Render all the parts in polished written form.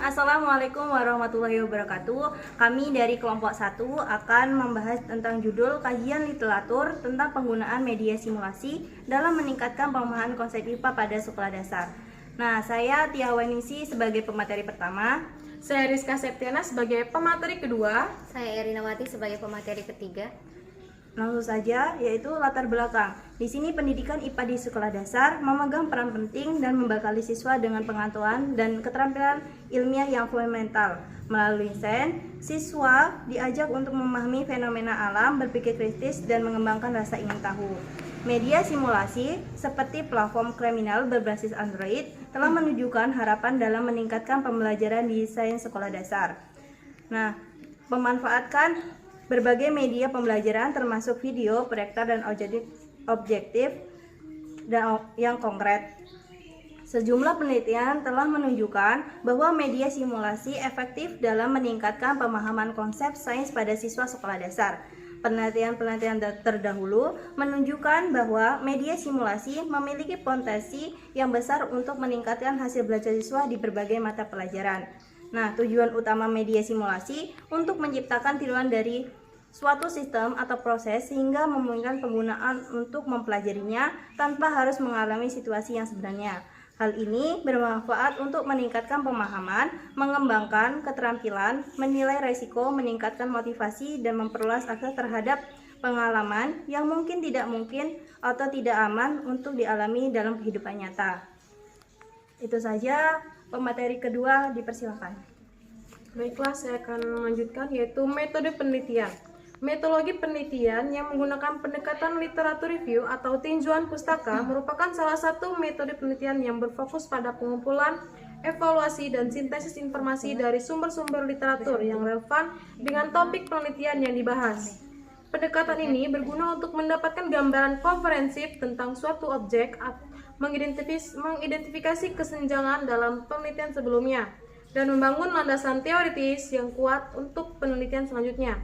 Assalamualaikum warahmatullahi wabarakatuh. Kami dari kelompok 1 akan membahas tentang judul kajian literatur tentang penggunaan media simulasi dalam meningkatkan pemahaman konsep IPA pada sekolah dasar. Nah, saya Tia Wainisi sebagai pemateri pertama. Saya Rizka Septiana sebagai pemateri kedua. Saya Erinawati sebagai pemateri ketiga. Langsung saja, yaitu latar belakang. Di sini pendidikan IPA di sekolah dasar memegang peran penting dan membekali siswa dengan pengetahuan dan keterampilan ilmiah yang fundamental. Melalui sains, siswa diajak untuk memahami fenomena alam, berpikir kritis, dan mengembangkan rasa ingin tahu. Media simulasi seperti platform kriminal berbasis Android telah menunjukkan harapan dalam meningkatkan pembelajaran di sains sekolah dasar. Nah, memanfaatkan berbagai media pembelajaran termasuk video, proyektor, dan objektif dan yang konkret. Sejumlah penelitian telah menunjukkan bahwa media simulasi efektif dalam meningkatkan pemahaman konsep sains pada siswa sekolah dasar. Penelitian terdahulu menunjukkan bahwa media simulasi memiliki potensi yang besar untuk meningkatkan hasil belajar siswa di berbagai mata pelajaran. Nah, tujuan utama media simulasi untuk menciptakan tiruan dari suatu sistem atau proses sehingga memungkinkan penggunaan untuk mempelajarinya tanpa harus mengalami situasi yang sebenarnya. Hal ini bermanfaat untuk meningkatkan pemahaman, mengembangkan keterampilan, menilai risiko, meningkatkan motivasi, dan memperluas akses terhadap pengalaman yang mungkin tidak mungkin atau tidak aman untuk dialami dalam kehidupan nyata. Itu saja. Pemateri kedua dipersilakan. Baiklah, saya akan melanjutkan yaitu metode penelitian. Metodologi penelitian yang menggunakan pendekatan literatur review atau tinjauan pustaka merupakan salah satu metode penelitian yang berfokus pada pengumpulan, evaluasi, dan sintesis informasi dari sumber-sumber literatur yang relevan dengan topik penelitian yang dibahas. Pendekatan ini berguna untuk mendapatkan gambaran komprehensif tentang suatu objek, mengidentifikasi kesenjangan dalam penelitian sebelumnya, dan membangun landasan teoritis yang kuat untuk penelitian selanjutnya.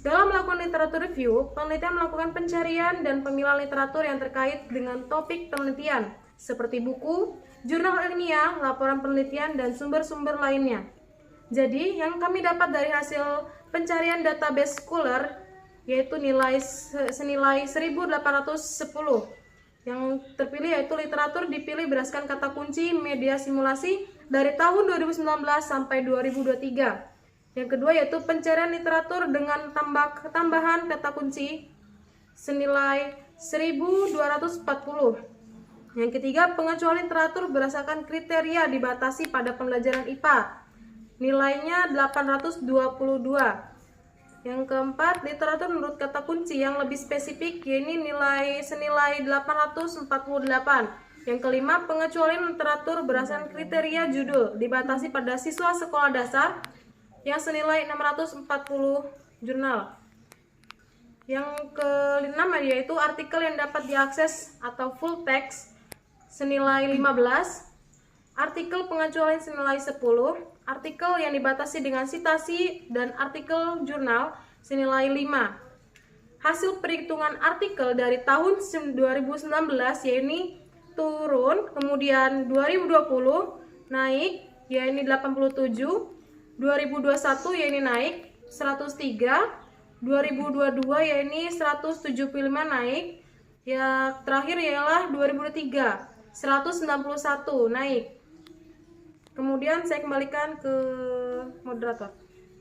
Dalam melakukan literatur review, penelitian melakukan pencarian dan pemilihan literatur yang terkait dengan topik penelitian, seperti buku, jurnal ilmiah, laporan penelitian, dan sumber-sumber lainnya. Jadi, yang kami dapat dari hasil pencarian database Scholar, yaitu senilai 1810. Yang terpilih yaitu literatur dipilih berdasarkan kata kunci media simulasi dari tahun 2019 sampai 2023. Yang kedua yaitu pencarian literatur dengan tambahan kata kunci senilai 1240. Yang ketiga, pengecualian literatur berdasarkan kriteria dibatasi pada pembelajaran IPA. Nilainya 822. Yang keempat, literatur menurut kata kunci yang lebih spesifik, yaitu senilai 848. Yang kelima, pengecualian literatur berdasarkan kriteria judul dibatasi pada siswa sekolah dasar yang senilai 640 jurnal. Yang keenam yaitu artikel yang dapat diakses atau full text senilai 15. Artikel pengecualian senilai 10, artikel yang dibatasi dengan sitasi, dan artikel jurnal senilai 5. Hasil perhitungan artikel dari tahun 2019 yaitu turun, kemudian 2020 naik yaitu 87, 2021 yaitu naik 103, 2022 yaitu 175 naik, ya terakhir ialah 2023 191 naik. Kemudian saya kembalikan ke moderator.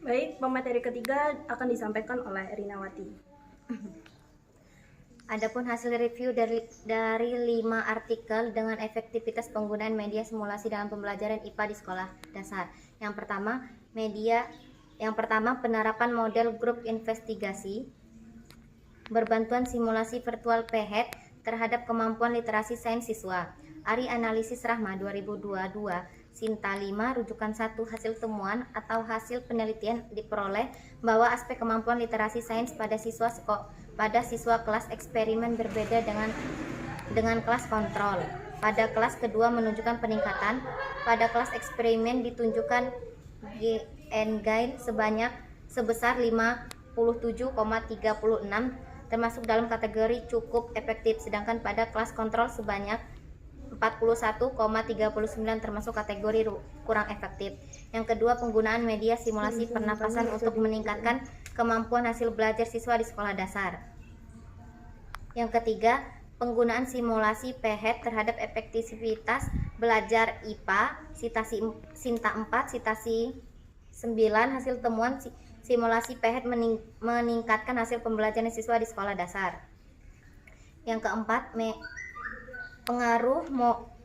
Baik, pemateri ketiga akan disampaikan oleh Erinawati. Adapun hasil review dari 5 artikel dengan efektivitas penggunaan media simulasi dalam pembelajaran IPA di sekolah dasar. Yang pertama, penerapan model grup investigasi berbantuan simulasi virtual PHET terhadap kemampuan literasi sains siswa. Ari Analisis Rahma 2022 Sinta 5 rujukan 1 hasil temuan atau hasil penelitian diperoleh bahwa aspek kemampuan literasi sains pada siswa kelas eksperimen berbeda dengan kelas kontrol. Pada kelas kedua menunjukkan peningkatan. Pada kelas eksperimen ditunjukkan gain sebesar 57,36 termasuk dalam kategori cukup efektif, sedangkan pada kelas kontrol sebanyak 41,39 termasuk kategori kurang efektif. Yang kedua, penggunaan media simulasi pernapasan untuk meningkatkan kemampuan hasil belajar siswa di sekolah dasar. Yang ketiga, penggunaan simulasi PHET terhadap efektivitas belajar IPA, Sinta 4, Sitasi 9, hasil temuan simulasi PHET meningkatkan hasil pembelajaran siswa di sekolah dasar. Yang keempat,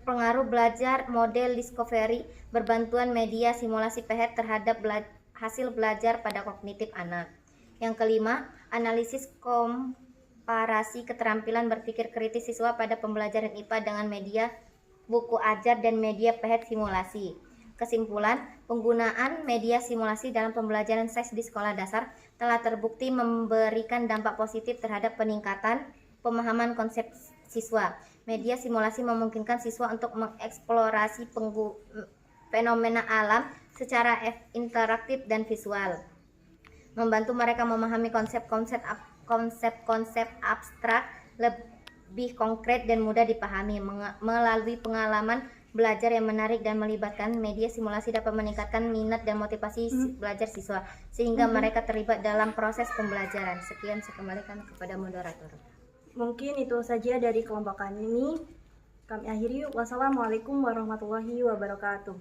pengaruh belajar model discovery berbantuan media simulasi PHET terhadap hasil belajar pada kognitif anak. Yang kelima, analisis komparasi keterampilan berpikir kritis siswa pada pembelajaran IPA dengan media buku ajar dan media PHET simulasi. Kesimpulan, penggunaan media simulasi dalam pembelajaran sains di sekolah dasar telah terbukti memberikan dampak positif terhadap peningkatan pemahaman konsep siswa. Media simulasi memungkinkan siswa untuk mengeksplorasi fenomena alam secara interaktif dan visual, membantu mereka memahami konsep-konsep abstrak lebih konkret dan mudah dipahami. Melalui pengalaman belajar yang menarik dan melibatkan, media simulasi dapat meningkatkan minat dan motivasi belajar siswa sehingga mereka terlibat dalam proses pembelajaran. Sekian, saya kembalikan kepada moderator. Mungkin itu saja dari kelompok kami. Kami akhiri. Wassalamualaikum warahmatullahi wabarakatuh.